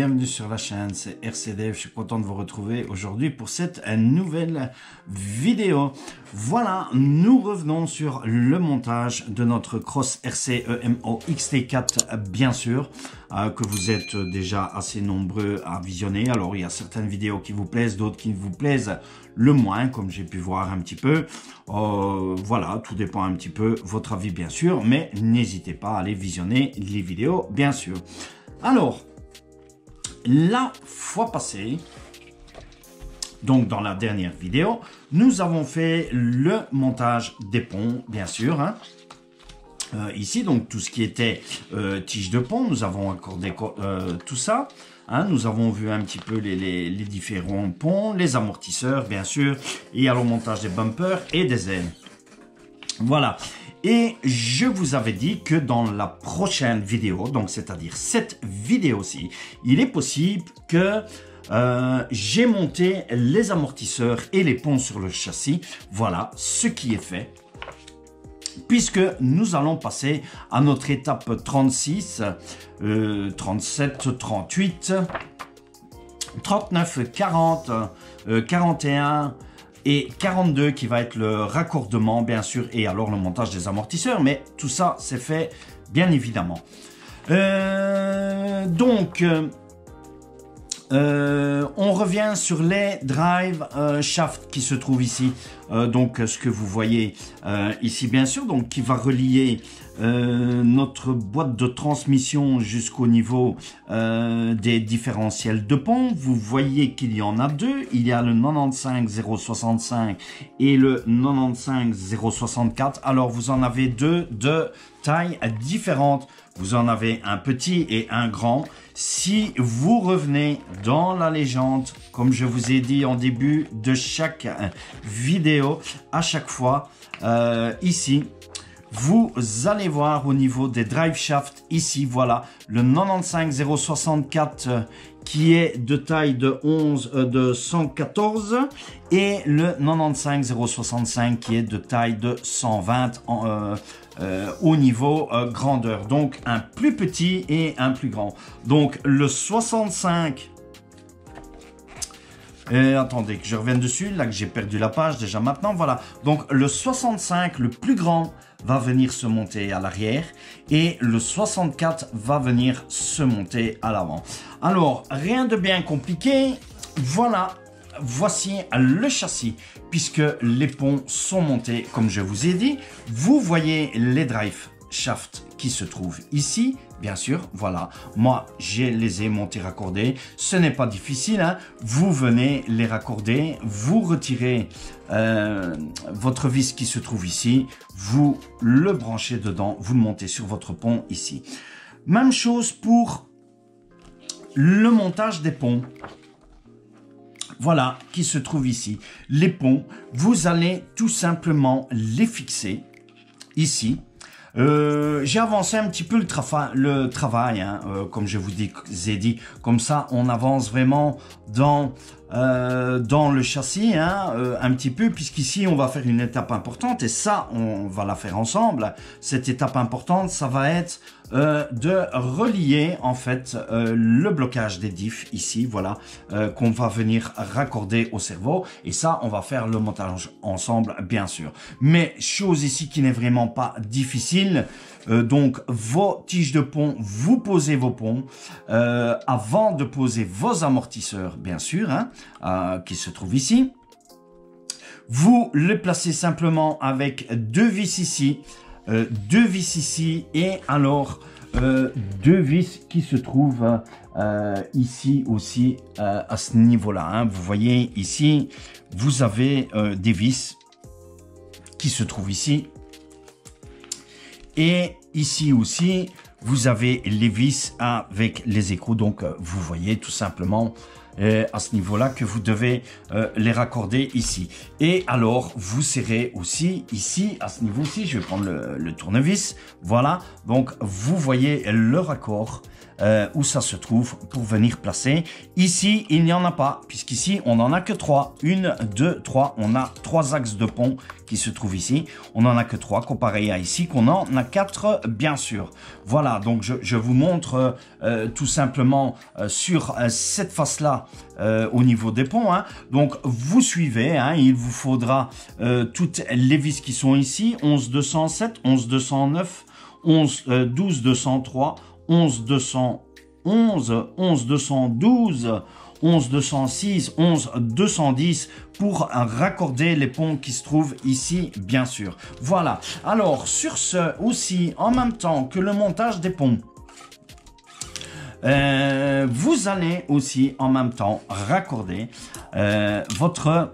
bienvenue sur la chaîne, c'est RCDF, je suis content de vous retrouver aujourd'hui pour cette nouvelle vidéo. Voilà, nous revenons sur le montage de notre Cross RC EMO XT4, bien sûr, que vous êtes déjà assez nombreux à visionner. Alors il y a certaines vidéos qui vous plaisent, d'autres qui vous plaisent le moins, comme j'ai pu voir un petit peu. Voilà, tout dépend un petit peu votre avis bien sûr, mais n'hésitez pas à aller visionner les vidéos bien sûr. Alors, la fois passée, donc dans la dernière vidéo, nous avons fait le montage des ponts, bien sûr, hein. Ici, donc tout ce qui était tige de pont, nous avons accordé tout ça. Hein, nous avons vu un petit peu les différents ponts, les amortisseurs, bien sûr, et alors le montage des bumpers et des ailes. Voilà. Et je vous avais dit que dans la prochaine vidéo, donc c'est-à-dire cette vidéo-ci, il est possible que j'ai monté les amortisseurs et les ponts sur le châssis. Voilà ce qui est fait. Puisque nous allons passer à notre étape 36, 37, 38, 39, 40, 41... et 42 qui va être le raccordement bien sûr et alors le montage des amortisseurs, mais tout ça c'est fait bien évidemment. On revient sur les drive shaft qui se trouvent ici, donc ce que vous voyez ici bien sûr, donc qui va relier notre boîte de transmission jusqu'au niveau des différentiels de pont. Vous voyez qu'il y en a deux, il y a le 95065 et le 95064. Alors vous en avez deux de tailles différentes, vous en avez un petit et un grand. Si vous revenez dans la légende, comme je vous ai dit en début de chaque vidéo, à chaque fois, ici, vous allez voir au niveau des drive shafts, ici, voilà, le 95064 qui est de taille de 114 et le 95065 qui est de taille de 120 au niveau grandeur. Donc, un plus petit et un plus grand. Donc, le 65... attendez que je revienne dessus, là que j'ai perdu la page déjà maintenant, voilà. Donc, le 65, le plus grand, va venir se monter à l'arrière et le 64 va venir se monter à l'avant. Alors, rien de bien compliqué, voilà, voici le châssis puisque les ponts sont montés comme je vous ai dit. Vous voyez les drive shafts qui se trouvent ici, bien sûr, voilà, moi je les ai montés raccordés, ce n'est pas difficile, hein. Vous venez les raccorder, vous retirez votre vis qui se trouve ici, vous le branchez dedans, vous le montez sur votre pont ici. Même chose pour le montage des ponts. Voilà, qui se trouve ici. Les ponts, vous allez tout simplement les fixer ici. J'ai avancé un petit peu le travail, hein, comme je vous ai dit, comme ça on avance vraiment dans le châssis, hein, un petit peu, puisqu'ici on va faire une étape importante et ça on va la faire ensemble. Cette étape importante, ça va être de relier en fait le blocage des diffs ici, voilà, qu'on va venir raccorder au cerveau et ça on va faire le montage ensemble bien sûr. Mais chose ici qui n'est vraiment pas difficile, donc vos tiges de pont, vous posez vos ponts avant de poser vos amortisseurs bien sûr, hein, qui se trouvent ici. Vous les placez simplement avec deux vis ici, et alors deux vis qui se trouvent ici aussi à ce niveau-là, hein. Vous voyez ici, vous avez des vis qui se trouvent ici. Et ici aussi, vous avez les vis avec les écrous. Donc, vous voyez tout simplement à ce niveau-là que vous devez les raccorder ici. Et alors, vous serrez aussi ici, à ce niveau-ci, je vais prendre le tournevis. Voilà, donc vous voyez le raccord où ça se trouve pour venir placer. Ici, il n'y en a pas, puisqu'ici, on n'en a que 3. 1, 2, 3. On a 3 axes de pont qui se trouvent ici. On n'en a que 3, comparé à ici, qu'on en a 4, bien sûr. Voilà, donc je vous montre tout simplement sur cette face-là, au niveau des ponts. Hein. Donc, vous suivez, hein, il vous faudra toutes les vis qui sont ici. 11 207, 11 209, 12 203, 11 211, 11 212, 11 206, 11 210 pour raccorder les ponts qui se trouvent ici, bien sûr. Voilà. Alors, sur ce aussi, en même temps que le montage des ponts, vous allez aussi en même temps raccorder votre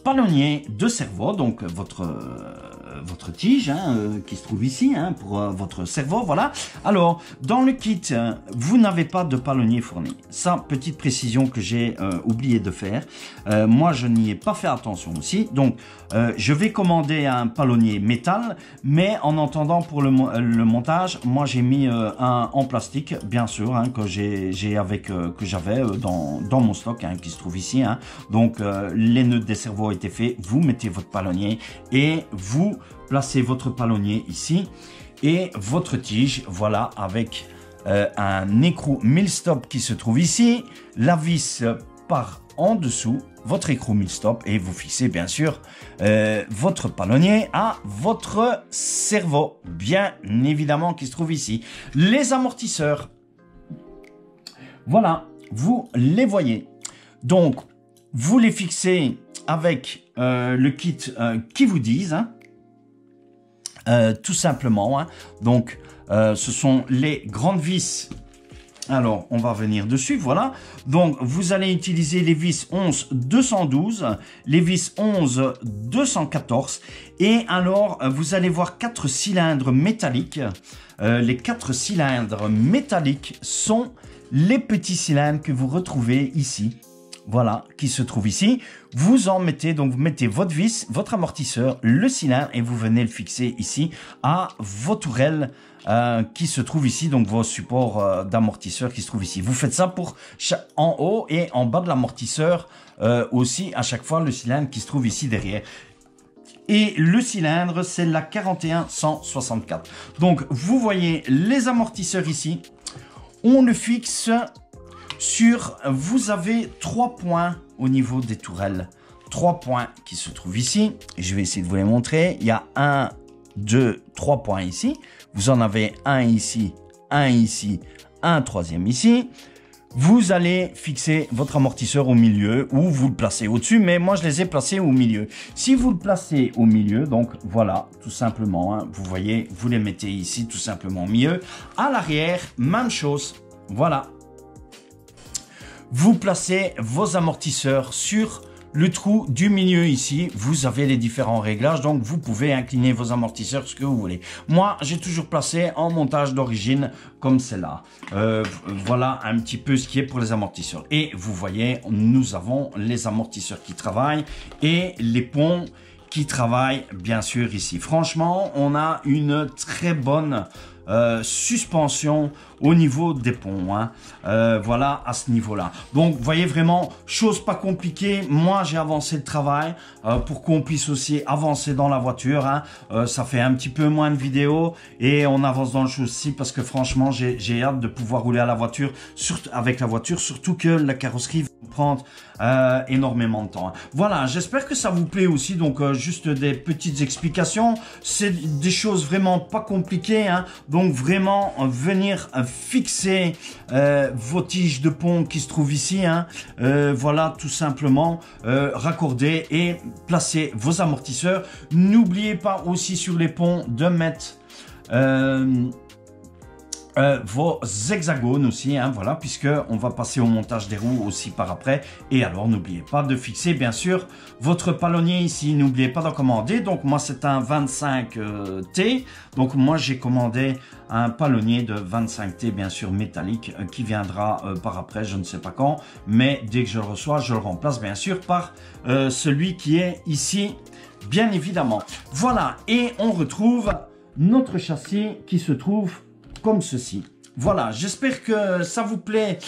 palonnier de cerveau, donc votre tige hein, qui se trouve ici hein, pour votre cerveau, voilà. Alors, dans le kit, vous n'avez pas de palonnier fourni. Ça, petite précision que j'ai oublié de faire. Moi, je n'y ai pas fait attention aussi. Donc, je vais commander un palonnier métal, mais en attendant pour le montage, moi, j'ai mis un en plastique, bien sûr, hein, que j'avais dans mon stock, hein, qui se trouve ici. Hein. Donc, les nœuds des cerveaux étaient faits. Vous mettez votre palonnier et vous placez votre palonnier ici et votre tige, voilà, avec un écrou mille-stop qui se trouve ici, la vis par en dessous, votre écrou mille-stop et vous fixez bien sûr votre palonnier à votre cerveau, bien évidemment, qui se trouve ici. Les amortisseurs, voilà, vous les voyez. Donc, vous les fixez avec le kit qui vous disent, hein, tout simplement. Hein. Donc, ce sont les grandes vis. Alors, on va venir dessus, voilà. Donc, vous allez utiliser les vis 11 212, les vis 11 214. Et alors, vous allez voir 4 cylindres métalliques. Les 4 cylindres métalliques sont les petits cylindres que vous retrouvez ici. Voilà, qui se trouve ici. Vous en mettez, donc vous mettez votre vis, votre amortisseur, le cylindre et vous venez le fixer ici à vos tourelles qui se trouvent ici, donc vos supports d'amortisseur qui se trouvent ici. Vous faites ça pour en haut et en bas de l'amortisseur aussi, à chaque fois le cylindre qui se trouve ici derrière. Et le cylindre, c'est la 41164. Donc, vous voyez les amortisseurs ici. On le fixe sur, vous avez 3 points au niveau des tourelles. 3 points qui se trouvent ici. Et je vais essayer de vous les montrer. Il y a 1, 2, 3 points ici. Vous en avez un ici, un troisième ici. Vous allez fixer votre amortisseur au milieu ou vous le placez au-dessus, mais moi je les ai placés au milieu. Si vous le placez au milieu, donc voilà, tout simplement, hein, vous voyez, vous les mettez ici tout simplement au milieu. À l'arrière, même chose, voilà. Vous placez vos amortisseurs sur le trou du milieu ici. Vous avez les différents réglages, donc vous pouvez incliner vos amortisseurs ce que vous voulez. Moi, j'ai toujours placé en montage d'origine comme celle-là. Voilà un petit peu ce qui est pour les amortisseurs. Et vous voyez, nous avons les amortisseurs qui travaillent et les ponts qui travaillent bien sûr ici. Franchement, on a une très bonne suspension au niveau des ponts, hein. Voilà, à ce niveau-là. Donc, vous voyez vraiment, chose pas compliquée. Moi, j'ai avancé le travail pour qu'on puisse aussi avancer dans la voiture, hein. Ça fait un petit peu moins de vidéos et on avance dans le chose aussi parce que franchement, j'ai hâte de pouvoir rouler à la voiture, avec la voiture, surtout que la carrosserie va prendre énormément de temps, hein. Voilà, j'espère que ça vous plaît aussi. Donc, juste des petites explications. C'est des choses vraiment pas compliquées, hein. Donc, vraiment, venir fixer vos tiges de pont qui se trouvent ici, hein. Voilà, tout simplement, raccorder et placer vos amortisseurs. N'oubliez pas aussi sur les ponts de mettre vos hexagones aussi, hein, voilà, puisque on va passer au montage des roues aussi par après. Et alors, n'oubliez pas de fixer, bien sûr, votre palonnier ici. N'oubliez pas d'en commander. Donc, moi, c'est un 25T. Donc, moi, j'ai commandé un palonnier de 25T, bien sûr, métallique, qui viendra par après, je ne sais pas quand. Mais dès que je le reçois, je le remplace, bien sûr, par celui qui est ici, bien évidemment. Voilà, et on retrouve notre châssis qui se trouve comme ceci. Voilà, j'espère que ça vous plaît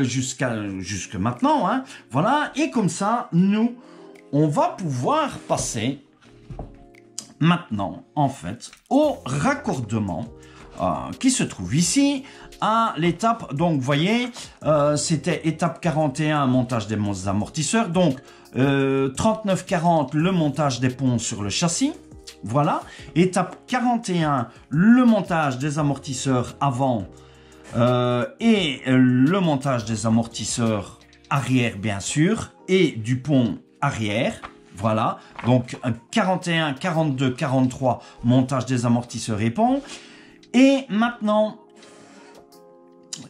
jusque maintenant, hein. Voilà, et comme ça, nous, on va pouvoir passer maintenant, en fait, au raccordement qui se trouve ici, à l'étape, donc vous voyez, c'était étape 41, montage des amortisseurs, donc 39-40, le montage des ponts sur le châssis. Voilà, étape 41, le montage des amortisseurs avant et le montage des amortisseurs arrière bien sûr et du pont arrière. Voilà, donc 41, 42, 43, montage des amortisseurs et ponts. Et maintenant,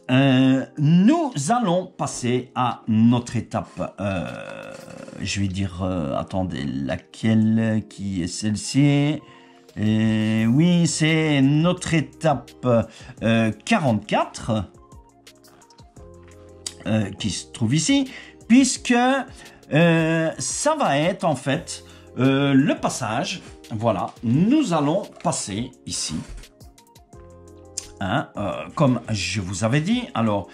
nous allons passer à notre étape, je vais dire, attendez, laquelle qui est celle-ci? Oui, c'est notre étape 44 qui se trouve ici, puisque ça va être en fait le passage, voilà, nous allons passer ici. Hein, comme je vous avais dit, alors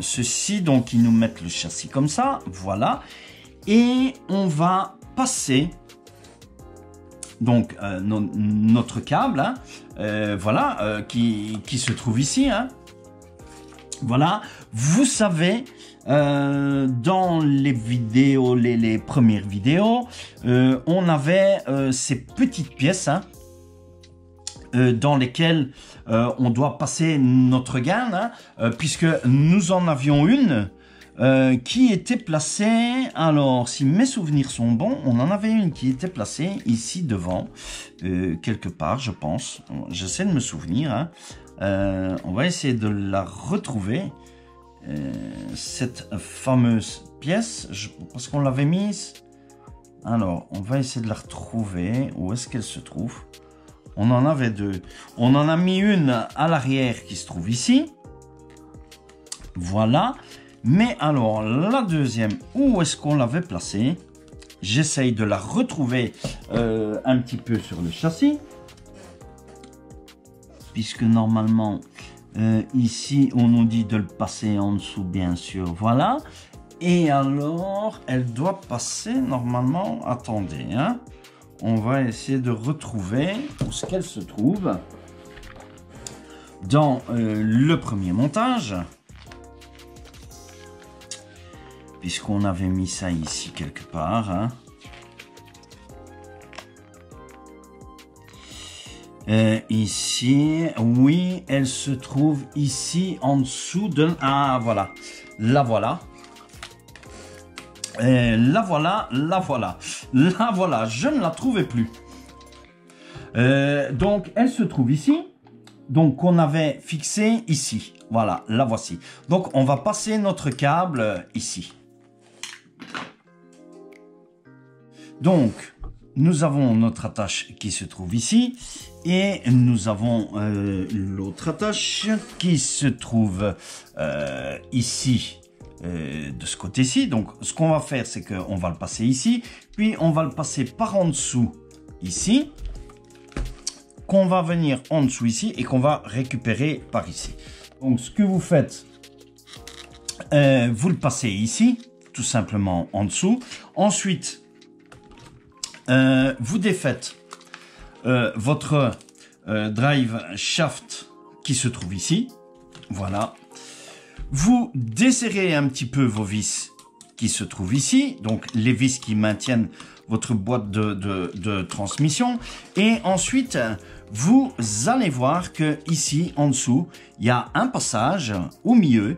ceci, donc ils nous mettent le châssis comme ça, voilà, et on va passer donc notre câble, hein, voilà, qui se trouve ici, hein, voilà. Vous savez, dans les vidéos, les premières vidéos, on avait ces petites pièces, hein, dans lesquelles on doit passer notre gaine, hein, puisque nous en avions une qui était placée, alors si mes souvenirs sont bons, on en avait une qui était placée ici devant, quelque part je pense, j'essaie de me souvenir, hein. On va essayer de la retrouver, cette fameuse pièce, parce qu'on l'avait mise, alors on va essayer de la retrouver, où est-ce qu'elle se trouve? On en avait deux. On en a mis une à l'arrière qui se trouve ici. Voilà. Mais alors, la deuxième, où est-ce qu'on l'avait placée? J'essaye de la retrouver un petit peu sur le châssis. Puisque normalement, ici, on nous dit de le passer en dessous, bien sûr. Voilà. Et alors, elle doit passer normalement... Attendez, hein. On va essayer de retrouver où ce qu'elle se trouve dans le premier montage, puisqu'on avait mis ça ici quelque part, hein. Ici, oui, elle se trouve ici en dessous de... Ah, voilà, la voilà. La voilà, la voilà, la voilà, je ne la trouvais plus. Donc, elle se trouve ici. Donc, on avait fixé ici. Voilà, la voici. Donc, on va passer notre câble ici. Donc, nous avons notre attache qui se trouve ici. Et nous avons l'autre attache qui se trouve ici. De ce côté-ci, donc ce qu'on va faire, c'est qu'on va le passer ici, puis on va le passer par en dessous ici, qu'on va venir en dessous ici et qu'on va récupérer par ici. Donc ce que vous faites, vous le passez ici, tout simplement en dessous. Ensuite, vous défaites votre drive shaft qui se trouve ici, voilà. Vous desserrez un petit peu vos vis qui se trouvent ici, donc les vis qui maintiennent votre boîte de transmission. Et ensuite, vous allez voir que ici, en dessous, il y a un passage au milieu.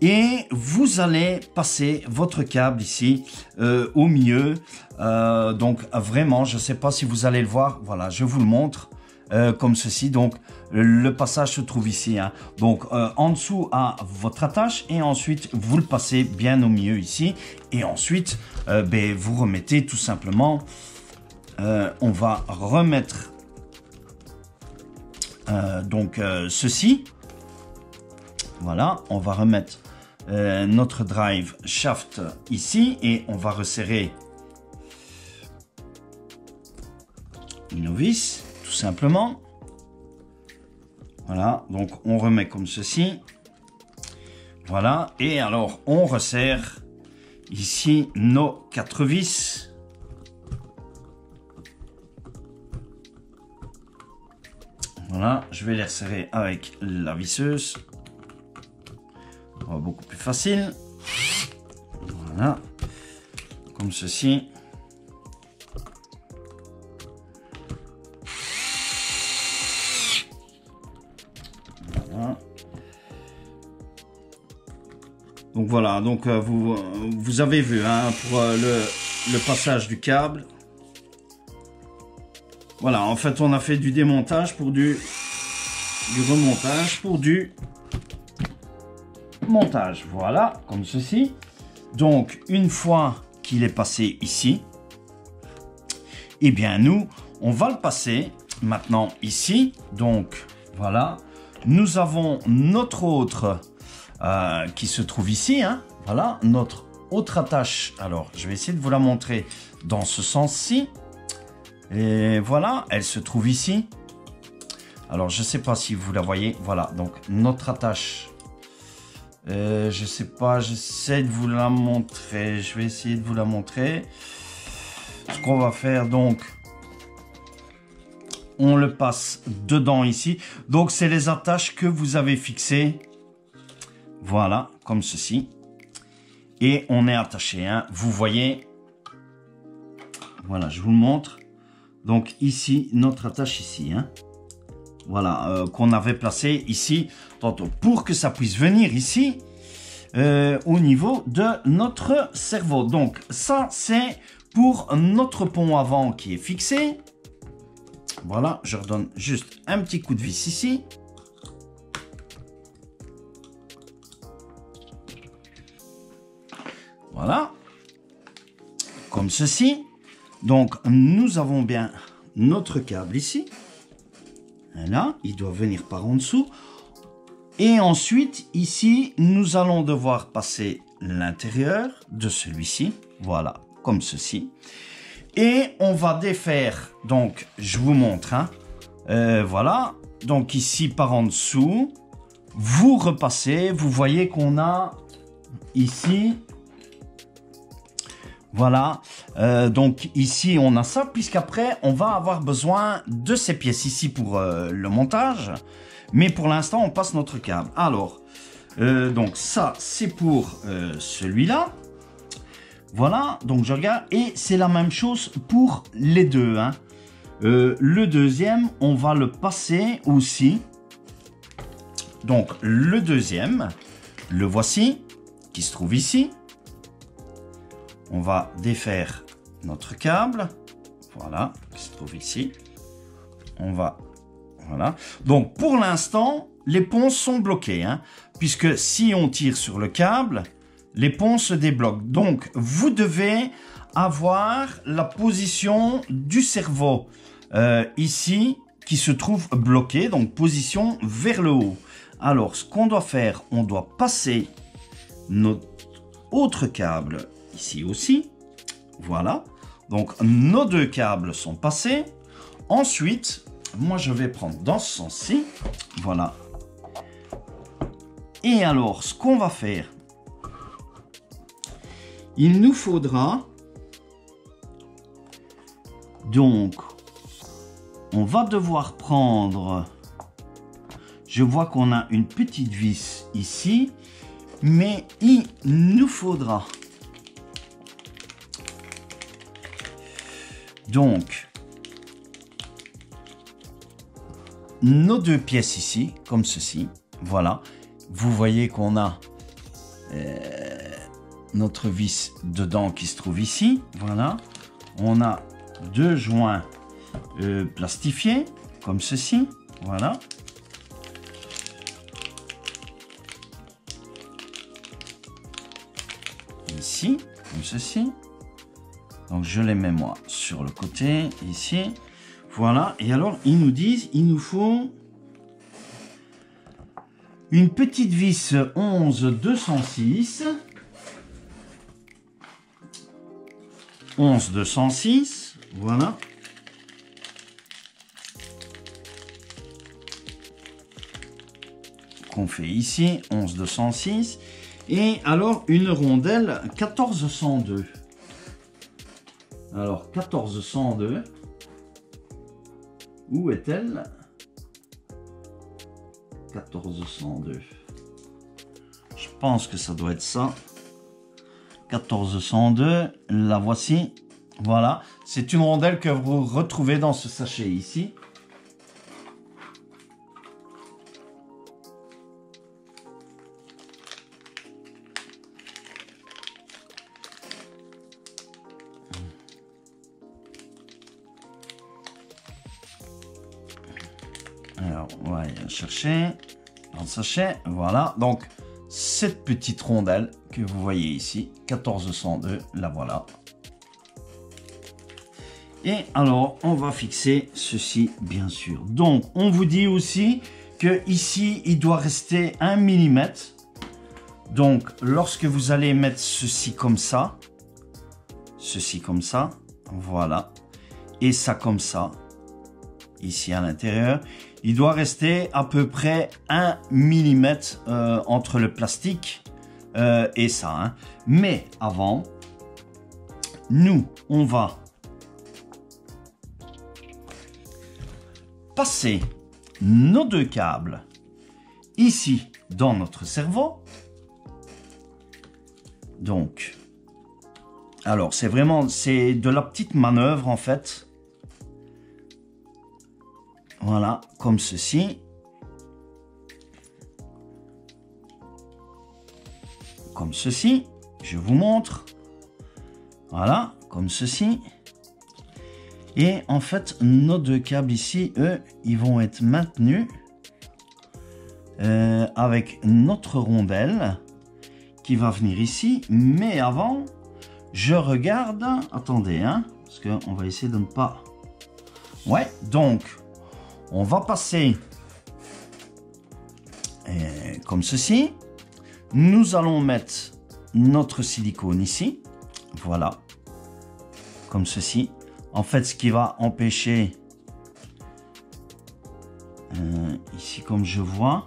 Et vous allez passer votre câble ici au milieu. Donc vraiment, je ne sais pas si vous allez le voir. Voilà, je vous le montre. comme ceci. Donc, le passage se trouve ici, hein. Donc, en dessous à votre attache et ensuite, vous le passez bien au milieu ici. Et ensuite, vous remettez tout simplement, on va remettre ceci. Voilà, on va remettre notre drive shaft ici et on va resserrer nos vis, tout simplement. Voilà, donc on remet comme ceci. Voilà, et alors on resserre ici nos 4 vis. Voilà, je vais les resserrer avec la visseuse. Beaucoup plus facile. Voilà, comme ceci. Voilà. Donc voilà, donc vous avez vu, hein, pour le passage du câble. Voilà, en fait on a fait du démontage pour du remontage pour du montage. Voilà, comme ceci. Donc une fois qu'il est passé ici, eh bien nous on va le passer maintenant ici. Donc voilà, nous avons notre autre qui se trouve ici, hein. Voilà, notre autre attache. Alors je vais essayer de vous la montrer dans ce sens-ci. Et voilà, elle se trouve ici. Alors je sais pas si vous la voyez. Voilà, donc notre attache. Je sais pas, j'essaie de vous la montrer. Je vais essayer de vous la montrer. Ce qu'on va faire, donc, on le passe dedans ici. Donc c'est les attaches que vous avez fixées. Voilà, comme ceci. Et on est attaché, hein. Vous voyez. Voilà, je vous le montre. Donc ici, notre attache ici, hein. Voilà, qu'on avait placé ici, tantôt, pour que ça puisse venir ici, au niveau de notre cerveau. Donc ça, c'est pour notre pont avant qui est fixé. Voilà, je redonne juste un petit coup de vis ici. Voilà, comme ceci. Donc, nous avons bien notre câble ici. Là, il doit venir par en dessous. Et ensuite, ici, nous allons devoir passer l'intérieur de celui-ci. Voilà, comme ceci. Et on va défaire, donc, je vous montre, hein. Voilà, donc ici, par en dessous, vous repassez. Vous voyez qu'on a ici... Voilà, donc ici on a ça, puisqu'après on va avoir besoin de ces pièces ici pour le montage. Mais pour l'instant on passe notre câble. Alors, donc ça c'est pour celui-là. Voilà, donc je regarde et c'est la même chose pour les deux, hein. Le deuxième, on va le passer aussi. Donc le deuxième, le voici, qui se trouve ici. On va défaire notre câble. Voilà, qui se trouve ici. On va... Voilà. Donc, pour l'instant, les ponces sont bloquées, hein, puisque si on tire sur le câble, les ponces se débloquent. Donc, vous devez avoir la position du cerveau ici, qui se trouve bloqué. Donc, position vers le haut. Alors, ce qu'on doit faire, on doit passer notre autre câble ici aussi. Voilà. Donc, nos deux câbles sont passés. Ensuite, moi, je vais prendre dans ce sens-ci. Voilà. Et alors, ce qu'on va faire, il nous faudra... Donc, on va devoir prendre... Je vois qu'on a une petite vis ici. Mais il nous faudra... Donc, nos deux pièces ici, comme ceci, voilà. Vous voyez qu'on a notre vis dedans qui se trouve ici, voilà. On a deux joints plastifiés, comme ceci, voilà. Ici, comme ceci. Donc je les mets moi sur le côté, ici. Voilà, et alors ils nous disent, il nous faut une petite vis 11-206. 11-206, voilà. Qu'on fait ici, 11-206. Et alors une rondelle 1402. Alors 1402. Où est-elle? 1402. Je pense que ça doit être ça. 1402, la voici. Voilà, c'est une rondelle que vous retrouvez dans ce sachet ici. Alors, on va aller chercher dans le sachet. Voilà, donc cette petite rondelle que vous voyez ici, 1402, la voilà. Et alors, on va fixer ceci, bien sûr. Donc, on vous dit aussi que ici, il doit rester 1 mm. Donc, lorsque vous allez mettre ceci comme ça, voilà, et ça comme ça, ici à l'intérieur, il doit rester à peu près 1 mm entre le plastique et ça. Hein. Mais avant, nous, on va passer nos deux câbles ici dans notre cerveau. Donc, alors c'est de la petite manœuvre en fait. Voilà, comme ceci. Comme ceci. Je vous montre. Voilà, comme ceci. Et en fait, nos deux câbles ici, eux, ils vont être maintenus avec notre rondelle qui va venir ici. Mais avant, je regarde. Attendez, hein, parce qu'on va essayer de ne pas... Ouais, donc... On va passer comme ceci. Nous allons mettre notre silicone ici. Voilà. Comme ceci. En fait, ce qui va empêcher, ici comme je vois,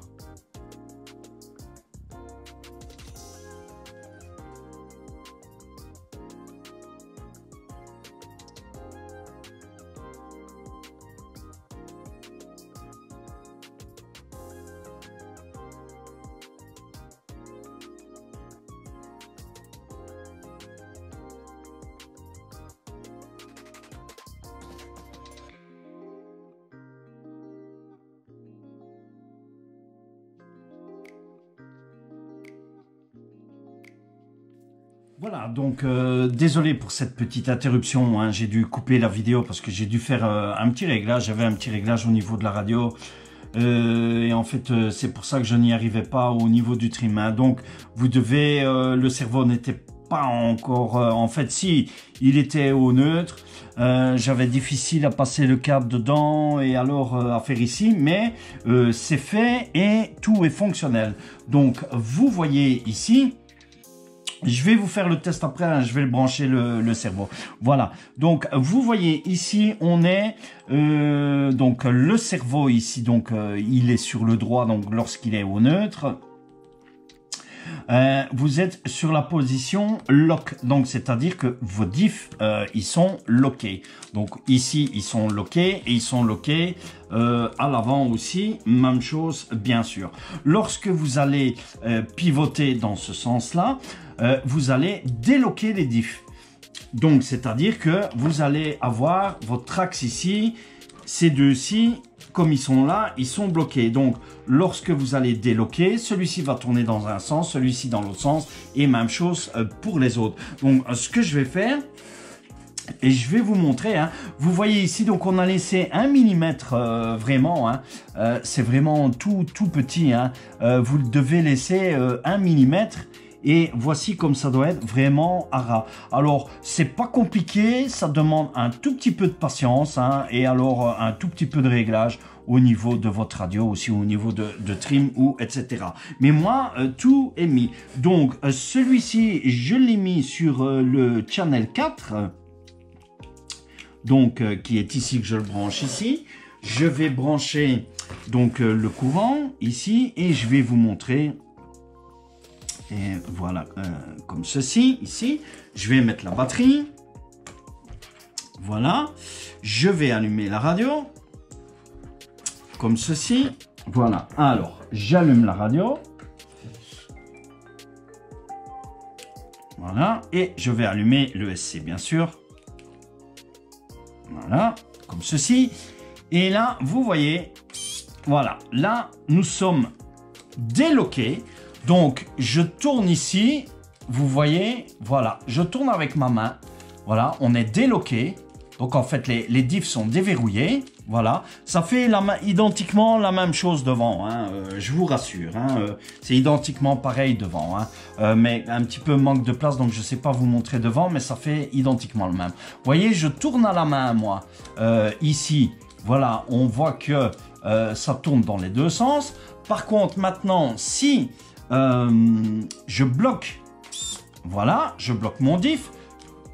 voilà, donc désolé pour cette petite interruption, hein, j'ai dû couper la vidéo parce que j'ai dû faire un petit réglage, j'avais un petit réglage au niveau de la radio et en fait c'est pour ça que je n'y arrivais pas au niveau du trim, hein. Donc vous devez, le cerveau n'était pas encore, en fait si, il était au neutre, j'avais difficile à passer le câble dedans et alors à faire ici, mais c'est fait et tout est fonctionnel. Donc vous voyez ici, je vais vous faire le test après, hein, je vais le brancher le cerveau. Voilà, donc vous voyez ici, on est, donc le cerveau ici, donc il est sur le droit, donc lorsqu'il est au neutre. Vous êtes sur la position lock, donc c'est-à-dire que vos diffs, ils sont lockés. Donc ici, ils sont lockés et ils sont lockés à l'avant aussi, même chose bien sûr. Lorsque vous allez pivoter dans ce sens-là, vous allez déloquer les diffs. Donc c'est-à-dire que vous allez avoir votre axe ici, ces deux-ci, comme ils sont là, ils sont bloqués. Donc, lorsque vous allez déloquer, celui-ci va tourner dans un sens, celui-ci dans l'autre sens, et même chose pour les autres. Donc, ce que je vais faire, Et je vais vous montrer, hein. Vous voyez ici, donc on a laissé 1 mm vraiment, hein. C'est vraiment tout petit, hein. Vous devez laisser 1 mm. Et voici comme ça doit être vraiment à ras. Alors, c'est pas compliqué, ça demande un tout petit peu de patience, hein, et alors un tout petit peu de réglage au niveau de votre radio, aussi au niveau de trim ou etc. Mais moi, tout est mis. Donc, celui-ci, je l'ai mis sur le channel 4, donc qui est ici, que je le branche ici. Je vais brancher donc le courant ici et je vais vous montrer. Et voilà, comme ceci, ici. Je vais mettre la batterie. Voilà. Je vais allumer la radio. Comme ceci. Voilà. Alors, j'allume la radio. Voilà. Et je vais allumer le SC, bien sûr. Voilà. Comme ceci. Et là, vous voyez, voilà. Là, nous sommes déloqués. Donc, je tourne ici, vous voyez, voilà, je tourne avec ma main, voilà, on est déloqué, donc en fait, les diffs sont déverrouillés, voilà, ça fait identiquement la même chose devant, hein, je vous rassure, hein, c'est identiquement pareil devant, hein, mais un petit peu manque de place, donc je ne sais pas vous montrer devant, mais ça fait identiquement le même. Vous voyez, je tourne à la main, moi, ici, voilà, on voit que ça tourne dans les deux sens. Par contre, maintenant, si je bloque, voilà, je bloque mon diff,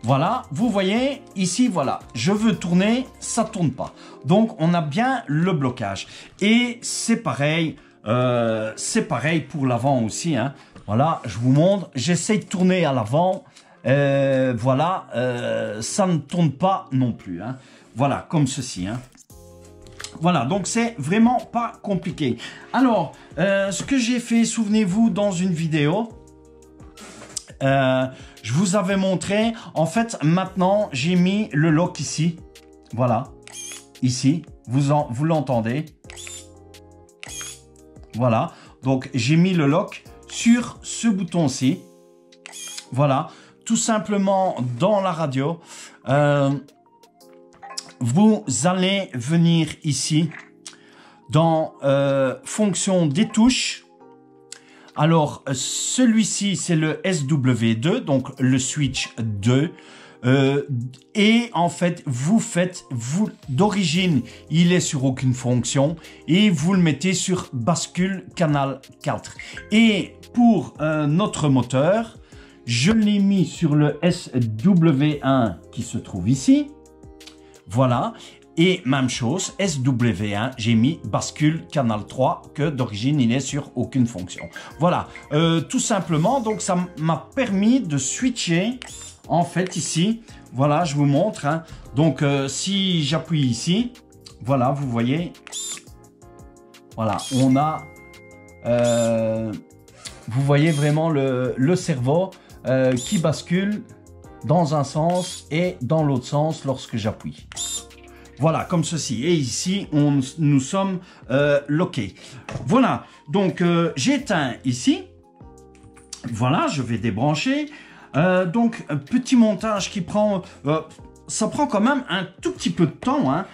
voilà, vous voyez, ici, voilà, je veux tourner, ça tourne pas. Donc, on a bien le blocage. Et c'est pareil pour l'avant aussi, hein. Voilà, je vous montre, j'essaye de tourner à l'avant, voilà, ça ne tourne pas non plus, hein. Voilà, comme ceci, hein. Voilà, donc c'est vraiment pas compliqué. Alors, ce que j'ai fait, souvenez-vous, dans une vidéo, je vous avais montré, en fait, maintenant, j'ai mis le lock ici. Voilà, ici, vous l'entendez. Voilà, donc j'ai mis le lock sur ce bouton-ci. Voilà, tout simplement dans la radio. Vous allez venir ici dans fonction des touches. Alors, celui-ci, c'est le SW2, donc le switch 2. Et en fait, d'origine, il est sur aucune fonction et vous le mettez sur bascule canal 4. Et pour notre moteur, je l'ai mis sur le SW1 qui se trouve ici. Voilà, et même chose, SW1, j'ai mis bascule canal 3, que d'origine il est sur aucune fonction. Voilà, tout simplement, donc ça m'a permis de switcher, en fait ici, voilà, je vous montre, hein. Donc si j'appuie ici, voilà, vous voyez, voilà, on a, vous voyez vraiment le cerveau qui bascule dans un sens et dans l'autre sens lorsque j'appuie. Voilà, comme ceci. Et ici, nous sommes lockés. Voilà, donc j'éteins ici. Voilà, je vais débrancher. Donc, petit montage qui prend... ça prend quand même un tout petit peu de temps, hein.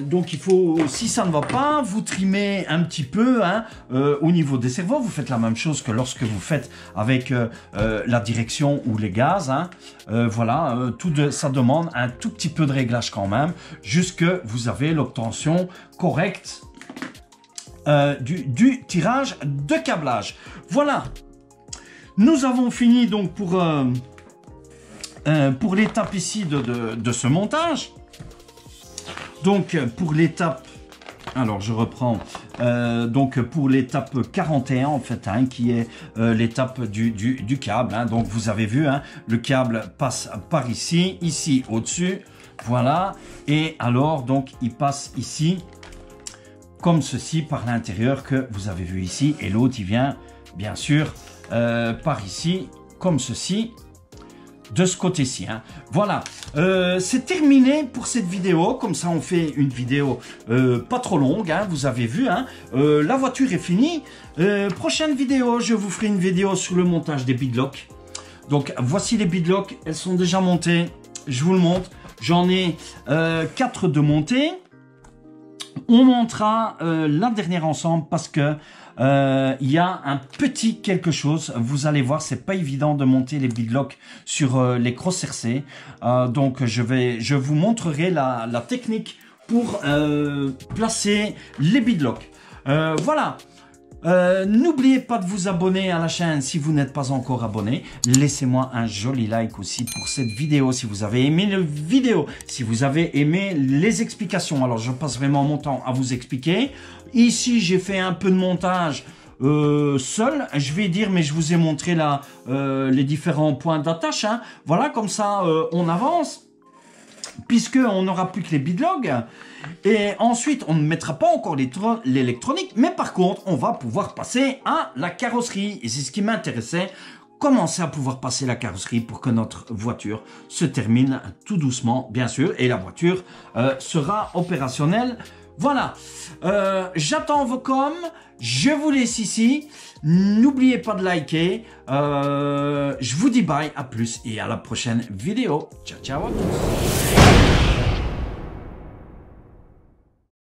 Donc il faut, si ça ne va pas, vous trimez un petit peu, hein, au niveau des servos. Vous faites la même chose que lorsque vous faites avec la direction ou les gaz, hein. Voilà, ça demande un tout petit peu de réglage quand même, jusque vous avez l'obtention correcte du tirage de câblage. Voilà, nous avons fini donc pour l'étape ici de ce montage. Donc pour l'étape, alors je reprends, donc pour l'étape 41 en fait, hein, qui est l'étape du câble, hein. Donc vous avez vu, hein, le câble passe par ici, ici au-dessus, voilà, et alors donc il passe ici, comme ceci, par l'intérieur que vous avez vu ici, et l'autre il vient bien sûr par ici, comme ceci, de ce côté-ci, hein. Voilà, c'est terminé pour cette vidéo. Comme ça on fait une vidéo pas trop longue, hein, vous avez vu, hein. La voiture est finie. Prochaine vidéo, je vous ferai une vidéo sur le montage des beadlocks. Donc voici les beadlocks, elles sont déjà montées. je vous le montre. J'en ai 4 de montée. On montera la dernière ensemble parce que il y a un petit quelque chose. Vous allez voir, c'est pas évident de monter les beadlocks sur les Cross RC. Donc je vous montrerai la technique pour placer les beadlocks. Voilà. N'oubliez pas de vous abonner à la chaîne si vous n'êtes pas encore abonné. Laissez-moi un joli like aussi pour cette vidéo si vous avez aimé la vidéo, si vous avez aimé les explications. Alors je passe vraiment mon temps à vous expliquer. Ici j'ai fait un peu de montage seul, je vais dire, mais je vous ai montré là les différents points d'attache. Hein. Voilà, comme ça on avance. Puisqu'on n'aura plus que les beadlocks. Et ensuite, on ne mettra pas encore l'électronique. Mais par contre, on va pouvoir passer à la carrosserie. Et c'est ce qui m'intéressait. Commencer à pouvoir passer la carrosserie pour que notre voiture se termine tout doucement, bien sûr. Et la voiture sera opérationnelle. Voilà. J'attends vos coms. Je vous laisse ici. N'oubliez pas de liker. Je vous dis bye, à plus et à la prochaine vidéo. Ciao, ciao à tous.